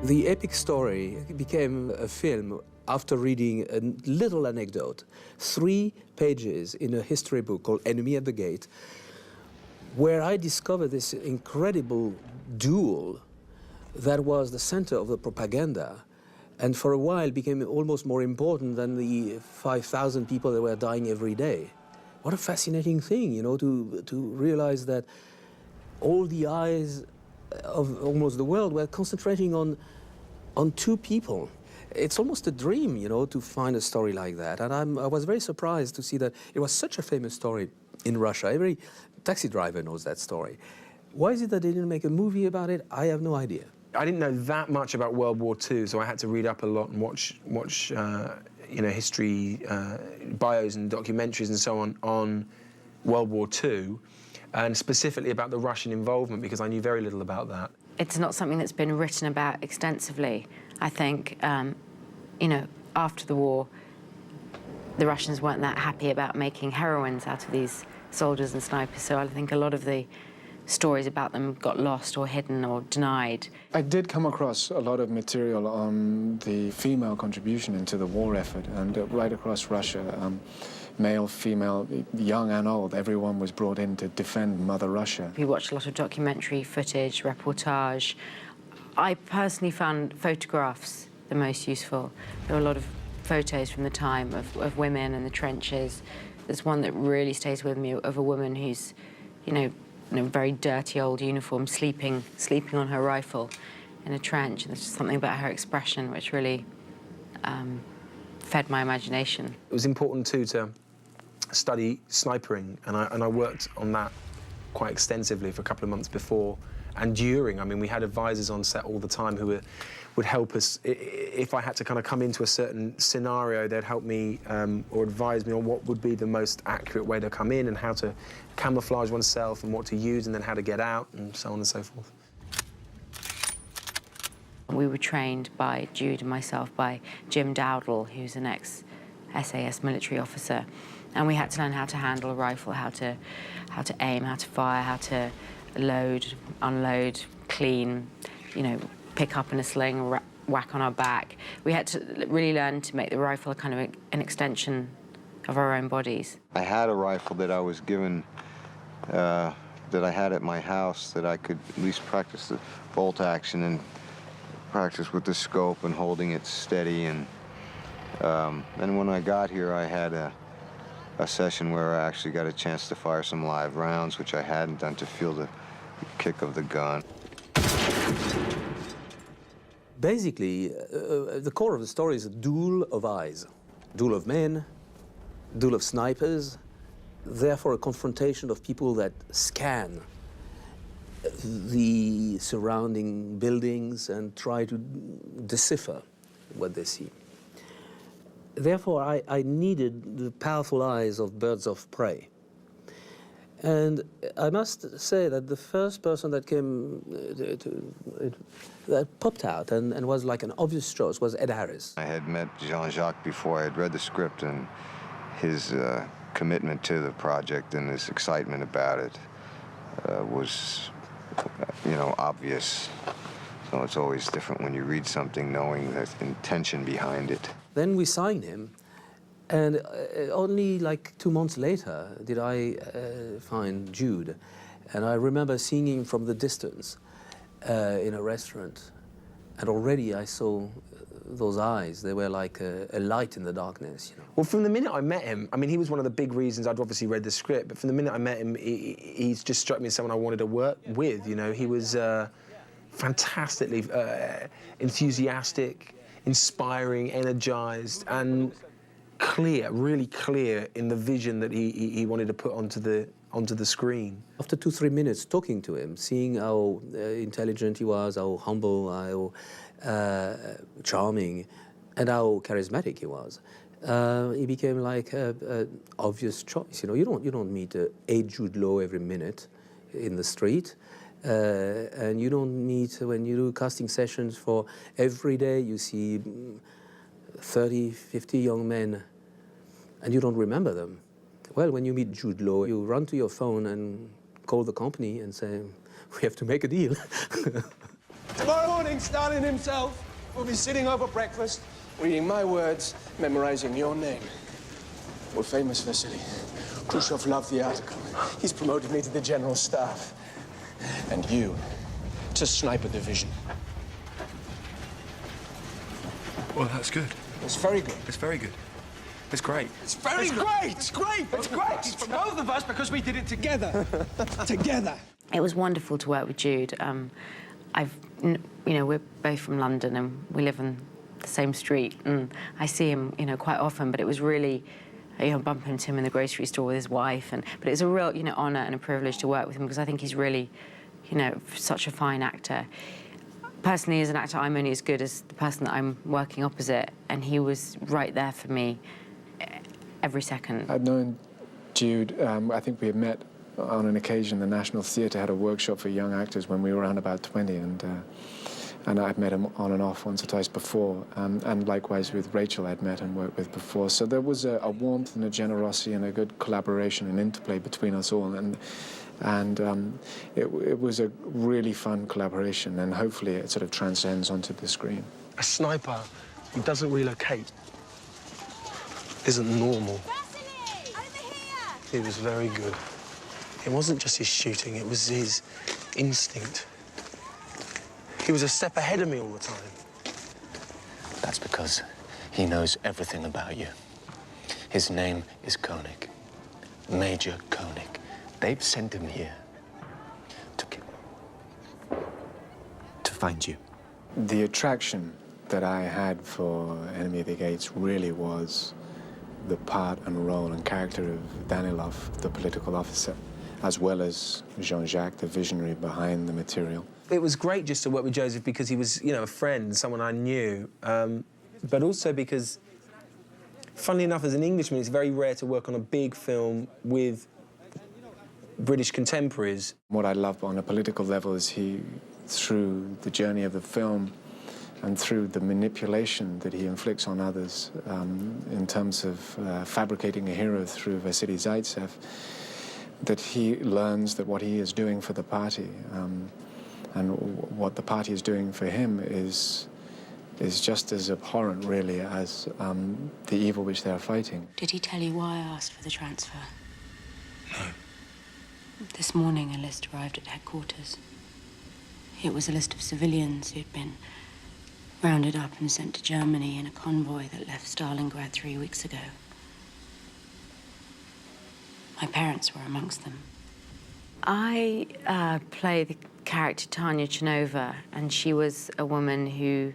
The epic story became a film after reading a little anecdote, 3 pages in a history book called Enemy at the Gate, where I discovered this incredible duel that was the center of the propaganda, and for a while became almost more important than the 5,000 people that were dying every day. What a fascinating thing, you know, to realize that all the eyes of almost the world were concentrating on 2 people. It's almost a dream, you know, to find a story like that. And I was very surprised to see that it was such a famous story in Russia. Every taxi driver knows that story. Why is it that they didn't make a movie about it? I have no idea. I didn't know that much about World War II, so I had to read up a lot and watch you know, history, bios and documentaries and so on World War II, and specifically about the Russian involvement, because I knew very little about that. It's not something that's been written about extensively. I think, you know, after the war, the Russians weren't that happy about making heroines out of these soldiers and snipers, so I think a lot of the stories about them got lost or hidden or denied. I did come across a lot of material on the female contribution into the war effort, and right across Russia, male, female, young and old, everyone was brought in to defend Mother Russia. We watched a lot of documentary footage, reportage. I personally found photographs the most useful. There were a lot of photos from the time of women in the trenches. There's one that really stays with me of a woman who's, you know, in a very dirty old uniform, sleeping on her rifle in a trench. And there's just something about her expression which really fed my imagination. It was important too to study snipering, and I worked on that quite extensively for a couple of months before and during. I mean, we had advisors on set all the time who would help us. If I had to kind of come into a certain scenario, they'd help me or advise me on what would be the most accurate way to come in and how to camouflage oneself and what to use and then how to get out and so on and so forth. We were trained by Jude and myself by Jim Dowdall, who's an ex-SAS military officer, and we had to learn how to handle a rifle, how to aim, how to fire, how to load, unload, clean, you know, pick up in a sling, whack on our back. We had to really learn to make the rifle a kind of an extension of our own bodies. I had a rifle that I was given, that I had at my house, that I could at least practice the bolt action and practice with the scope and holding it steady. And when I got here, I had a session where I actually got a chance to fire some live rounds, which I hadn't done, to feel the kick of the gun. Basically, the core of the story is a duel of eyes. Duel of men, duel of snipers, therefore a confrontation of people that scan the surrounding buildings and try to decipher what they see. Therefore, I needed the powerful eyes of birds of prey. And I must say that the first person that came, that popped out and was like an obvious choice was Ed Harris. I had met Jean-Jacques before. I had read the script, and his commitment to the project and his excitement about it was, you know, obvious. So it's always different when you read something knowing the intention behind it. Then we signed him, and only like 2 months later did I find Jude. And I remember seeing him from the distance in a restaurant, and already I saw those eyes. They were like a light in the darkness, you know. Well, from the minute I met him, I mean, he was one of the big reasons. I'd obviously read the script, but from the minute I met him, he's just struck me as someone I wanted to work with, you know. He was fantastically enthusiastic, inspiring, energized, and clear, really clear in the vision that he wanted to put onto the screen. After 2-3 minutes talking to him, seeing how intelligent he was, how humble, how charming, and how charismatic he was, he became like an obvious choice. You know, you don't meet a Jude Law every minute in the street. And you don't meet, when you do casting sessions for every day, you see 30, 50 young men, and you don't remember them. Well, when you meet Jude Law, you run to your phone and call the company and say, we have to make a deal. Tomorrow morning, Stalin himself will be sitting over breakfast, reading my words, memorizing your name. We're famous, Vasily. Khrushchev loved the article. He's promoted me to the general staff. And you to sniper division. Well, that's good. It's very good. It's very good. It's great. It's very good. It's great. It's great. It's for both of us because we did it together. Together. It was wonderful to work with Jude. We're both from London and we live on the same street, and I see him, quite often. But it was really, bumping into him in the grocery store with his wife, but it's a real, honour and a privilege to work with him because I think he's really, such a fine actor. Personally, as an actor, I'm only as good as the person that I'm working opposite, and he was right there for me every second. I'd known Jude. I think we had met on an occasion. The National Theatre had a workshop for young actors when we were around about 20, and I'd met him on and off once or twice before, and likewise with Rachel I'd met and worked with before. So there was a warmth and a generosity and a good collaboration and interplay between us all, and it was a really fun collaboration, and hopefully it sort of transcends onto the screen. A sniper who doesn't relocate isn't normal. He was very good. It wasn't just his shooting, it was his instinct. He was a step ahead of me all the time. That's because he knows everything about you. His name is Koenig, Major Koenig. They've sent him here to find you. The attraction that I had for Enemy of the Gates really was the part and role and character of Danilov, the political officer, as well as Jean-Jacques, the visionary behind the material. It was great just to work with Joseph because he was, a friend, someone I knew, but also because, funnily enough, as an Englishman, it's very rare to work on a big film with British contemporaries. What I love on a political level is he, through the journey of the film and through the manipulation that he inflicts on others in terms of fabricating a hero through Vasily Zaitsev, that he learns that what he is doing for the party and what the party is doing for him is just as abhorrent, really, as the evil which they are fighting. Did he tell you why I asked for the transfer? No. This morning, a list arrived at headquarters. It was a list of civilians who'd been rounded up and sent to Germany in a convoy that left Stalingrad 3 weeks ago. My parents were amongst them. I play the character Tanya Chenova, and she was a woman who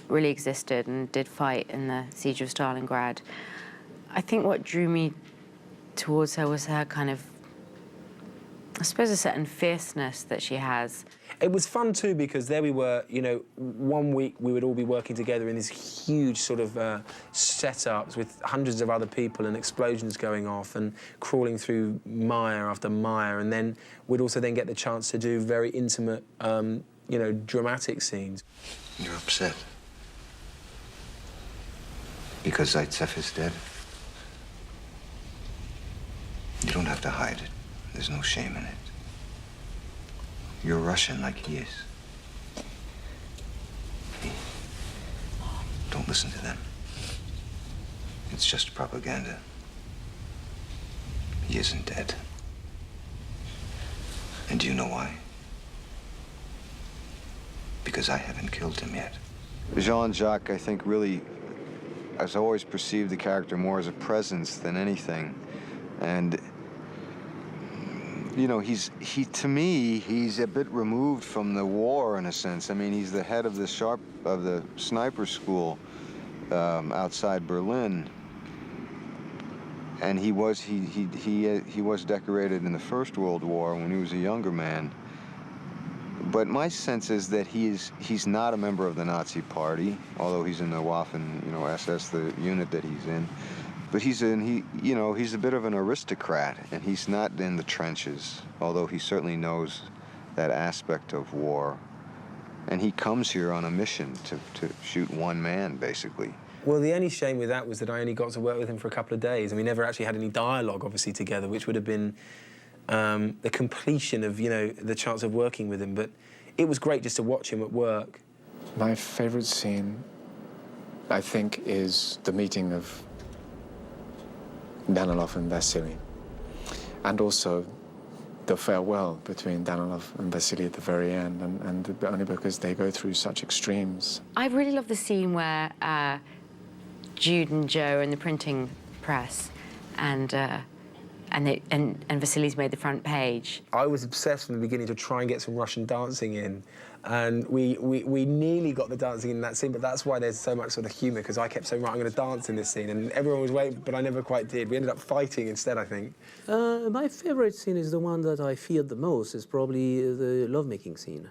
really existed and did fight in the siege of Stalingrad. I think what drew me towards her was her kind of, I suppose, a certain fierceness that she has. It was fun too because there we were, 1 week we would all be working together in these huge sort of setups with hundreds of other people and explosions going off and crawling through mire after mire, and then we'd also then get the chance to do very intimate, dramatic scenes. You're upset because Zaitsev is dead. You don't have to hide it. There's no shame in it. You're Russian like he is. Don't listen to them. It's just propaganda. He isn't dead. And do you know why? Because I haven't killed him yet. Jean-Jacques, I think, really has always perceived the character more as a presence than anything. And to me, he's a bit removed from the war in a sense. I mean, he's the head of the sniper school outside Berlin, and he was decorated in the First World War when he was a younger man. But my sense is that he's not a member of the Nazi Party, although he's in the Waffen, SS, the unit that he's in. But he's a bit of an aristocrat, and he's not in the trenches, although he certainly knows that aspect of war. And he comes here on a mission to shoot one man, basically. Well, the only shame with that was that I only got to work with him for a couple of days, and we never actually had any dialogue, obviously, together, which would have been the completion of, the chance of working with him. But it was great just to watch him at work. My favorite scene, I think, is the meeting of Danilov and Vasily, and also the farewell between Danilov and Vasily at the very end, and only because they go through such extremes. I really love the scene where Jude and Joe are in the printing press, and Vasily's made the front page. I was obsessed from the beginning to try and get some Russian dancing in, and we nearly got the dancing in that scene, but that's why there's so much sort of humour, because I kept saying, right, I'm going to dance in this scene, and everyone was waiting, but I never quite did. We ended up fighting instead, I think. My favourite scene is the one that I feared the most, is probably the lovemaking scene.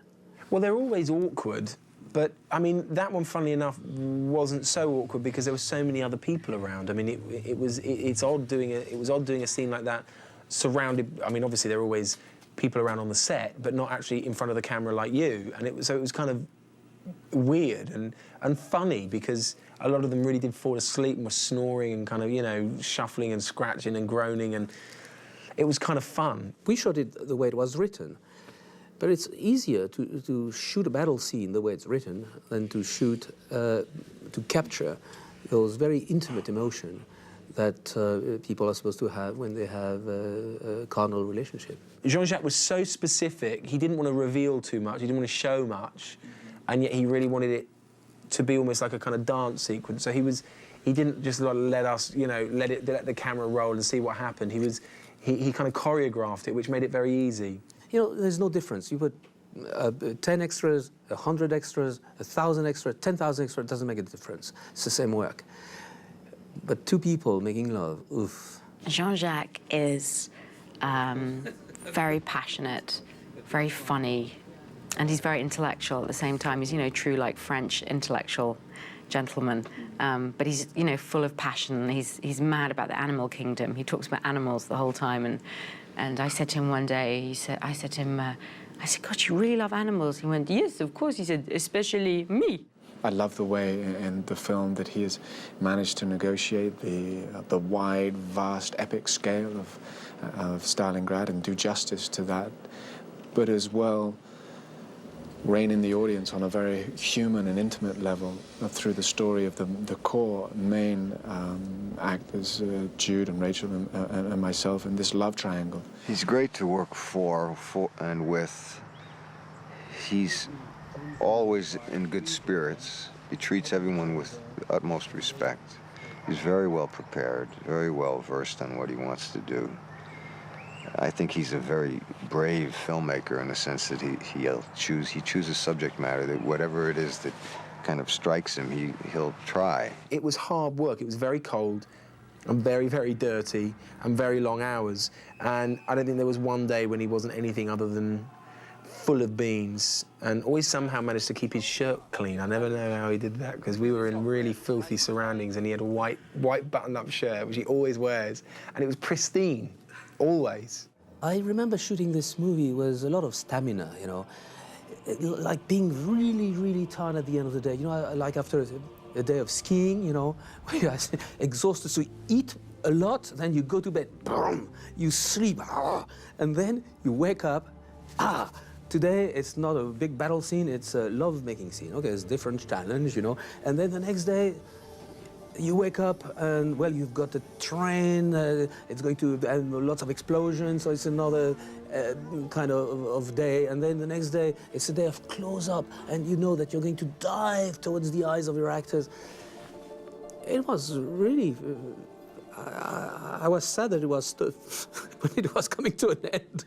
Well, they're always awkward, but, I mean, that one, funnily enough, wasn't so awkward because there were so many other people around. I mean, it's odd doing a scene like that surrounded... I mean, obviously, there are always people around on the set, but not actually in front of the camera like you. And so it was kind of weird and funny because a lot of them really did fall asleep and were snoring and kind of, you know, shuffling and scratching and groaning, and it was kind of fun. We shot it the way it was written. But it's easier to shoot a battle scene the way it's written than to shoot, to capture those very intimate emotion that people are supposed to have when they have a carnal relationship. Jean-Jacques was so specific, he didn't want to reveal too much, he didn't want to show much, and yet he really wanted it to be almost like a kind of dance sequence. So he didn't just let us, you know, let the camera roll and see what happened. He kind of choreographed it, which made it very easy. You know, there's no difference. You put 10 extras, 100 extras, 1,000 extras, 10,000 extras, it doesn't make a difference. It's the same work. But two people making love, oof. Jean-Jacques is very passionate, very funny, and he's very intellectual at the same time. He's, you know, true, like, French intellectual gentleman, but he's, you know, full of passion. He's mad about the animal kingdom. He talks about animals the whole time, and I said to him one day, I said to him, I said, God, you really love animals? He went, yes, of course. He said, especially me. I love the way in the film that he has managed to negotiate the wide, vast, epic scale of Stalingrad and do justice to that, but as well rein in the audience on a very human and intimate level through the story of the core main actors, Jude and Rachel and myself, in this love triangle. He's great to work for and with. He's always in good spirits. He treats everyone with the utmost respect. He's very well prepared, very well versed on what he wants to do. I think he's a very brave filmmaker in the sense that he chooses subject matter that whatever it is that kind of strikes him, he'll try. It was hard work. It was very cold and very, very dirty and very long hours. And I don't think there was one day when he wasn't anything other than full of beans, and always somehow managed to keep his shirt clean. I never know how he did that, because we were in really filthy surroundings, and he had a white button-up shirt, which he always wears, and it was pristine, always. I remember shooting this movie with a lot of stamina, you know, like being really, really tired at the end of the day. You know, like after a day of skiing, you know, where you're exhausted, so you eat a lot, then you go to bed, boom, you sleep, and then you wake up, today, it's not a big battle scene, it's a love-making scene. Okay, it's a different challenge, you know. And then the next day, you wake up and, well, you've got a train, it's going to have lots of explosions, so it's another kind of day. And then the next day, it's a day of close-up, and you know that you're going to dive towards the eyes of your actors. It was really... I was sad that it was when it was coming to an end.